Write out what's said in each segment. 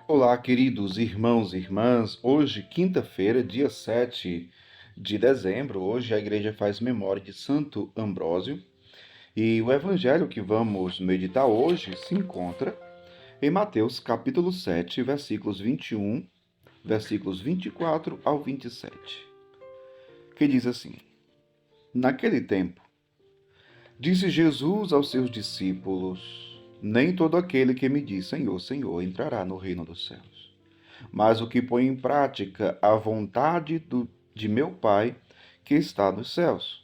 Olá, queridos irmãos e irmãs. Hoje, quinta-feira, dia 7 de dezembro, hoje a igreja faz memória de Santo Ambrósio e o evangelho que vamos meditar hoje se encontra em Mateus capítulo 7, versículos 21, versículos 24 ao 27, que diz assim: Naquele tempo, disse Jesus aos seus discípulos: Nem todo aquele que me diz Senhor, Senhor entrará no reino dos céus, mas o que põe em prática a vontade de meu Pai que está nos céus.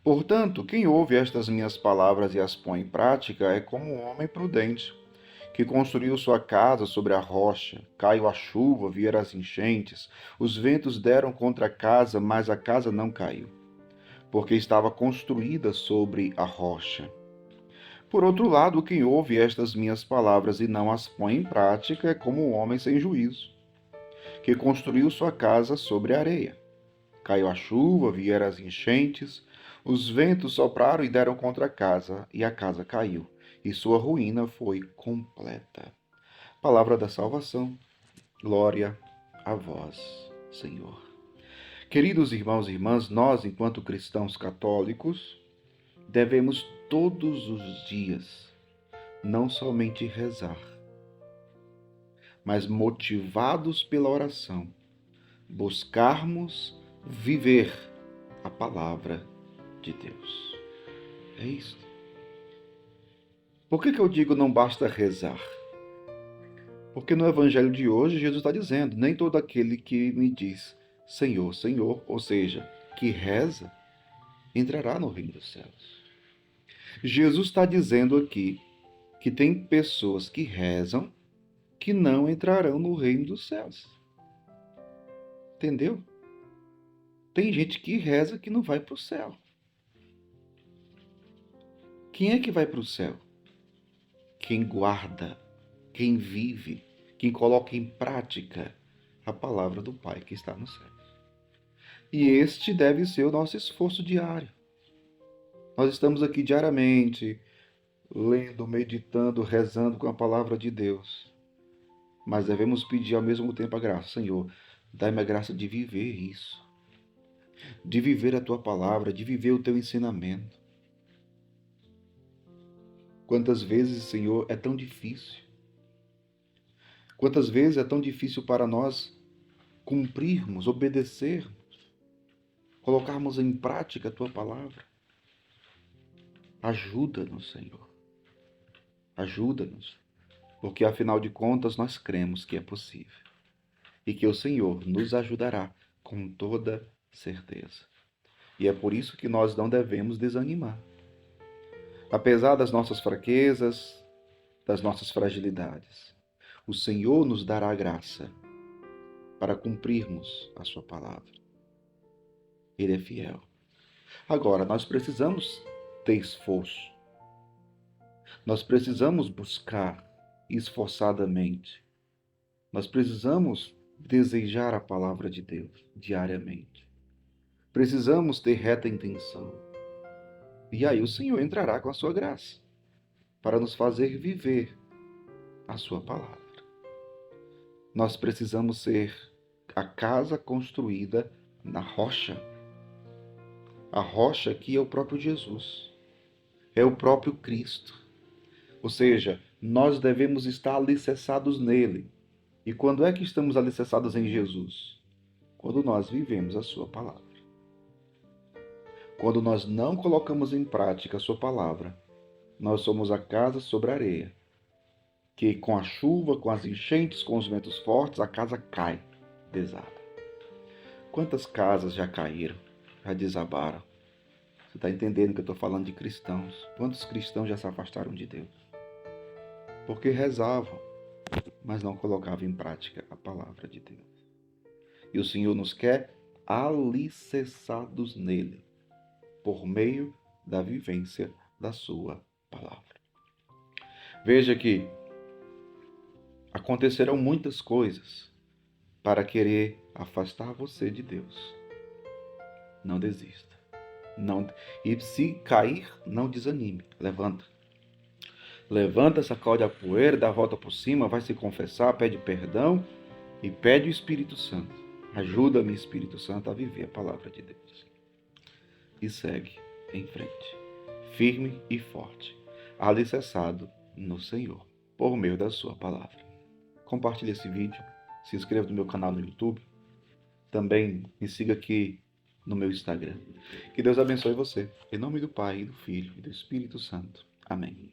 Portanto, quem ouve estas minhas palavras e as põe em prática é como um homem prudente, que construiu sua casa sobre a rocha. Caiu a chuva, vieram as enchentes, os ventos deram contra a casa, mas a casa não caiu, porque estava construída sobre a rocha. Por outro lado, quem ouve estas minhas palavras e não as põe em prática é como um homem sem juízo, que construiu sua casa sobre a areia. Caiu a chuva, vieram as enchentes, os ventos sopraram e deram contra a casa, e a casa caiu, e sua ruína foi completa. Palavra da salvação, glória a vós, Senhor. Queridos irmãos e irmãs, nós, enquanto cristãos católicos, devemos todos os dias não somente rezar, mas motivados pela oração, buscarmos viver a palavra de Deus. É isso. Por que eu digo não basta rezar? Porque no evangelho de hoje Jesus está dizendo: nem todo aquele que me diz Senhor, Senhor, ou seja, que reza, entrará no reino dos céus. Jesus está dizendo aqui que tem pessoas que rezam que não entrarão no reino dos céus. Entendeu? Tem gente que reza que não vai para o céu. Quem é que vai para o céu? Quem guarda, quem vive, quem coloca em prática a palavra do Pai que está no céu. E este deve ser o nosso esforço diário. Nós estamos aqui diariamente, lendo, meditando, rezando com a palavra de Deus. Mas devemos pedir ao mesmo tempo a graça. Senhor, dai-me a graça de viver isso. De viver a tua palavra, de viver o teu ensinamento. Quantas vezes, Senhor, é tão difícil. Quantas vezes é tão difícil para nós cumprirmos, obedecermos, colocarmos em prática a tua palavra. Ajuda-nos, Senhor. Ajuda-nos, porque afinal de contas nós cremos que é possível e que o Senhor nos ajudará com toda certeza. E é por isso que nós não devemos desanimar. Apesar das nossas fraquezas, das nossas fragilidades, o Senhor nos dará graça para cumprirmos a sua palavra. Ele é fiel. Agora, nós precisamos ter esforço. Nós precisamos buscar esforçadamente. Nós precisamos desejar a palavra de Deus diariamente. Precisamos ter reta intenção. E aí o Senhor entrará com a sua graça para nos fazer viver a sua palavra. Nós precisamos ser a casa construída na rocha. A rocha aqui é o próprio Jesus. É o próprio Cristo. Ou seja, nós devemos estar alicerçados nele. E quando é que estamos alicerçados em Jesus? Quando nós vivemos a sua palavra. Quando nós não colocamos em prática a sua palavra, nós somos a casa sobre a areia, que com a chuva, com as enchentes, com os ventos fortes, a casa cai, desaba. Quantas casas já caíram, já desabaram? Você está entendendo que eu estou falando de cristãos? Quantos cristãos já se afastaram de Deus? Porque rezavam, mas não colocavam em prática a palavra de Deus. E o Senhor nos quer alicerçados nele, por meio da vivência da sua palavra. Veja que acontecerão muitas coisas para querer afastar você de Deus. Não desista. Não, e se cair, não desanime. Levanta. Levanta, sacode a poeira, dá a volta por cima, vai se confessar, pede perdão e pede o Espírito Santo. Ajuda-me, Espírito Santo, a viver a palavra de Deus. E segue em frente, firme e forte, alicerçado no Senhor, por meio da sua palavra. Compartilhe esse vídeo, se inscreva no meu canal no YouTube, também me siga aqui no meu Instagram. Que Deus abençoe você, em nome do Pai, do Filho e do Espírito Santo. Amém.